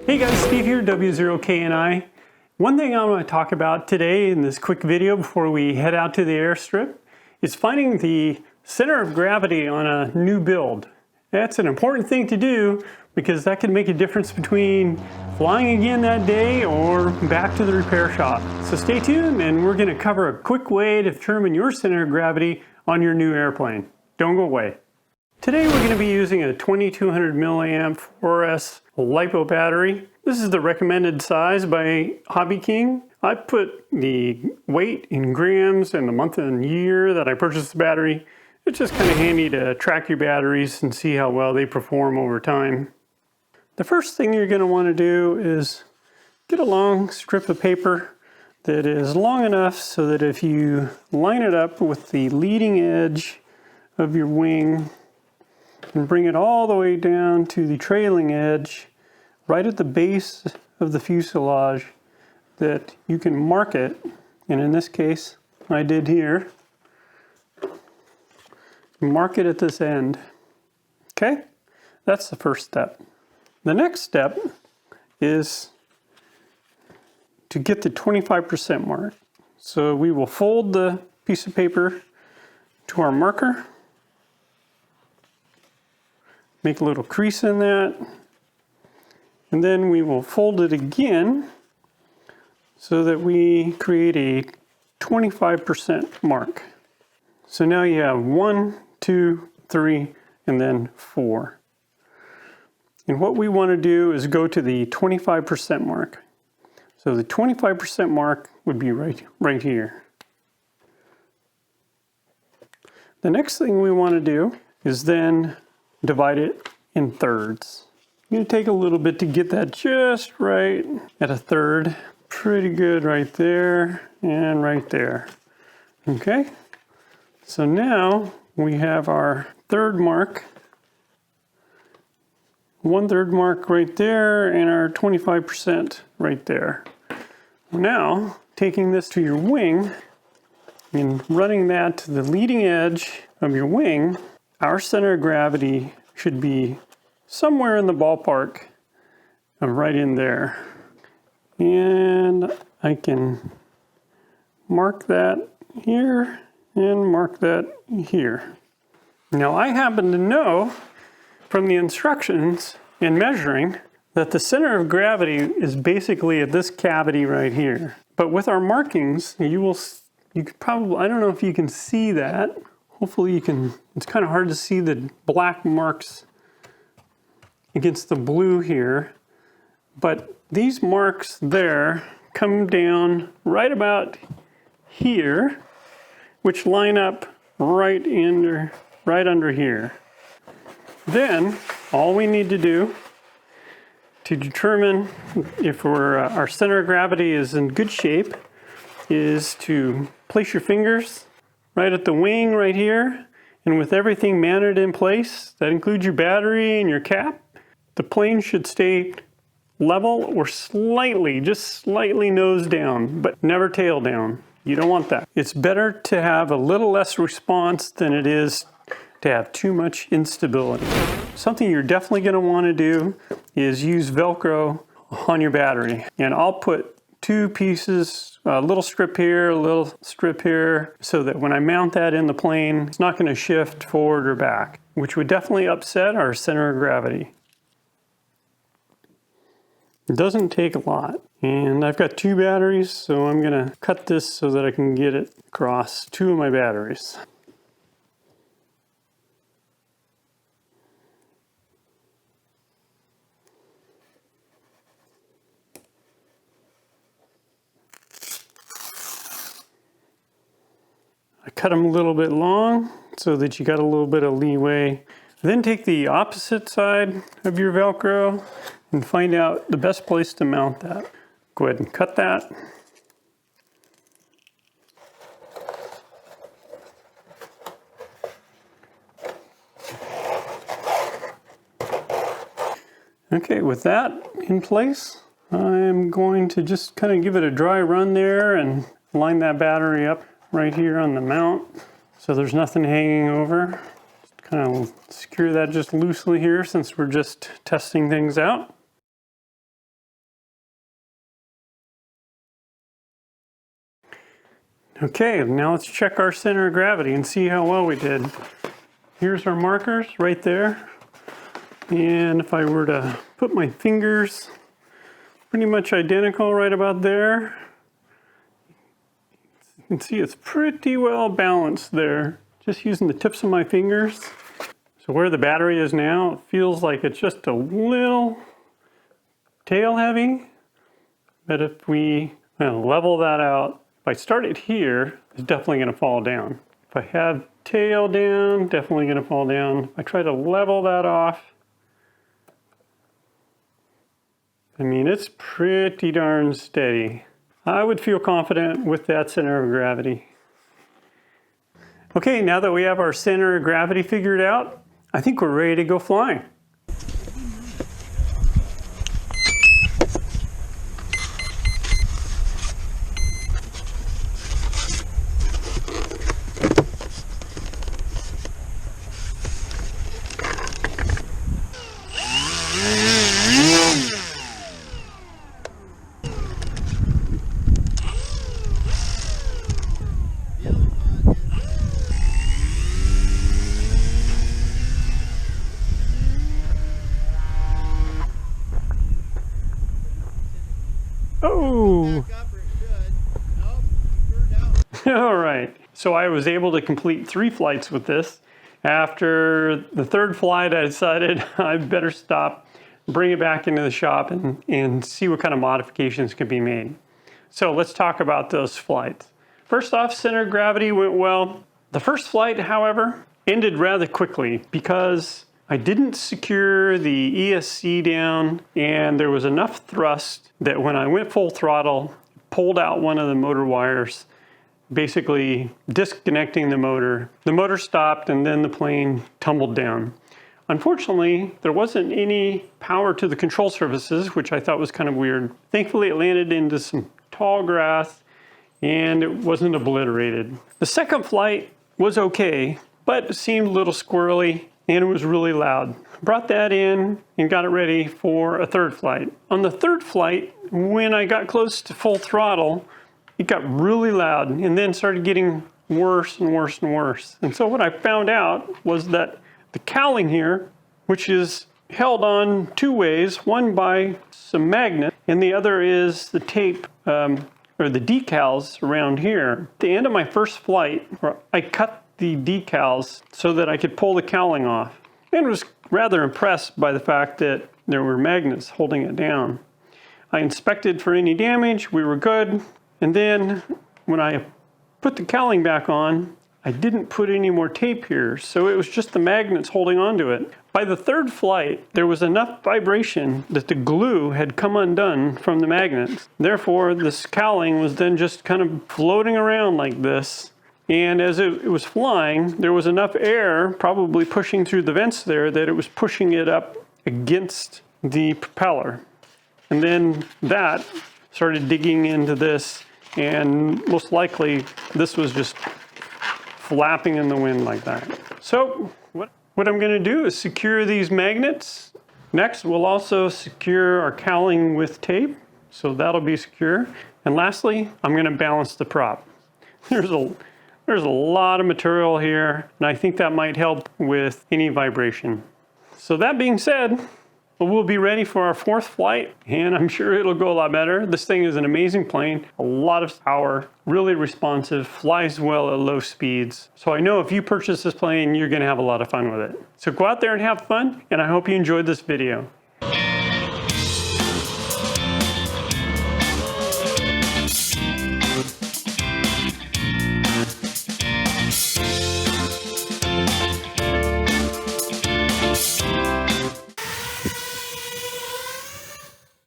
Hey guys, Steve here, W0KNI. One thing I want to talk about today in this quick video before we head out to the airstrip is finding the center of gravity on a new build. That's an important thing to do because that can make a difference between flying again that day or back to the repair shop. So stay tuned and we're going to cover a quick way to determine your center of gravity on your new airplane. Don't go away. Today we're going to be using a 2200 milliamp 4S LiPo battery. This is the recommended size by HobbyKing. I put the weight in grams and the month and year that I purchased the battery. It's just kind of handy to track your batteries and see how well they perform over time. The first thing you're going to want to do is get a long strip of paper that is long enough so that if you line it up with the leading edge of your wing and bring it all the way down to the trailing edge, right at the base of the fuselage, that you can mark it, and in this case, I did here, mark it at this end. Okay? That's the first step. The next step is to get the 25% mark. So we will fold the piece of paper to our marker, make a little crease in that, and then we will fold it again so that we create a 25% mark. So now you have 1, 2, 3, and then 4. And what we want to do is go to the 25% mark. So the 25% mark would be right here. The next thing we want to do is then divide it in thirds. You're going to take a little bit to get that just right at a third. Pretty good right there and right there. Okay, so now we have our third mark, 1/3 mark right there, and our 25% right there. Now, taking this to your wing and running that to the leading edge of your wing, our center of gravity should be somewhere in the ballpark of right in there. And I can mark that here and mark that here. Now I happen to know from the instructions in measuring that the center of gravity is basically at this cavity right here. But with our markings, you could probably, I don't know if you can see that. Hopefully you can. It's kind of hard to see the black marks against the blue here. But these marks there come down right about here, which line up right under here. Then all we need to do to determine if our center of gravity is in good shape is to place your fingers right at the wing right here, and with everything mounted in place, that includes your battery and your cap, the plane should stay level or just slightly nose down, but never tail down. You don't want that. It's better to have a little less response than it is to have too much instability. Something you're definitely going to want to do is use Velcro on your battery. And I'll put 2 pieces, a little strip here, a little strip here, so that when I mount that in the plane, it's not going to shift forward or back, which would definitely upset our center of gravity. It doesn't take a lot. And I've got 2 batteries, so I'm going to cut this so that I can get it across 2 of my batteries. I cut them a little bit long so that you got a little bit of leeway. Then take the opposite side of your Velcro and find out the best place to mount that. Go ahead and cut that. Okay, with that in place, I'm going to just kind of give it a dry run there and line that battery up right here on the mount so there's nothing hanging over. Just kind of secure that just loosely here since we're just testing things out. Okay, now let's check our center of gravity and see how well we did. Here's our markers right there. And if I were to put my fingers pretty much identical right about there, you can see it's pretty well balanced there, just using the tips of my fingers. So where the battery is now, it feels like it's just a little tail heavy, but if we level that out, if I start it here, it's definitely going to fall down. If I have tail down, definitely going to fall down. If I try to level that off, I mean, it's pretty darn steady. I would feel confident with that center of gravity. Okay, now that we have our center of gravity figured out, I think we're ready to go flying. Oh! All right, so I was able to complete 3 flights with this. After the 3rd flight, I decided I better stop, bring it back into the shop and see what kind of modifications can be made. So let's talk about those flights. First off, center of gravity went well. The first flight, however, ended rather quickly because I didn't secure the ESC down, and there was enough thrust that when I went full throttle, pulled out one of the motor wires, basically disconnecting the motor. The motor stopped and then the plane tumbled down. Unfortunately, there wasn't any power to the control surfaces, which I thought was kind of weird. Thankfully, it landed into some tall grass and it wasn't obliterated. The second flight was okay, but it seemed a little squirrely and it was really loud. Brought that in and got it ready for a 3rd flight. On the 3rd flight, when I got close to full throttle, it got really loud and then started getting worse and worse and worse. And so what I found out was that the cowling here, which is held on 2 ways, one by some magnet and the other is the tape or the decals around here. At the end of my first flight, I cut the decals so that I could pull the cowling off, and was rather impressed by the fact that there were magnets holding it down. I inspected for any damage, we were good, and then when I put the cowling back on, I didn't put any more tape here, so it was just the magnets holding onto it. By the 3rd flight, there was enough vibration that the glue had come undone from the magnets. Therefore, this cowling was then just kind of floating around like this. And as it was flying, there was enough air probably pushing through the vents there that it was pushing it up against the propeller. And then that started digging into this, and most likely this was just flapping in the wind like that. So what I'm going to do is secure these magnets. Next, we'll also secure our cowling with tape, so that'll be secure. And lastly, I'm going to balance the prop. There's a lot of material here, and I think that might help with any vibration. So that being said, we'll be ready for our 4th flight, and I'm sure it'll go a lot better. This thing is an amazing plane, a lot of power, really responsive, flies well at low speeds. So I know if you purchase this plane, you're gonna have a lot of fun with it. So go out there and have fun, and I hope you enjoyed this video.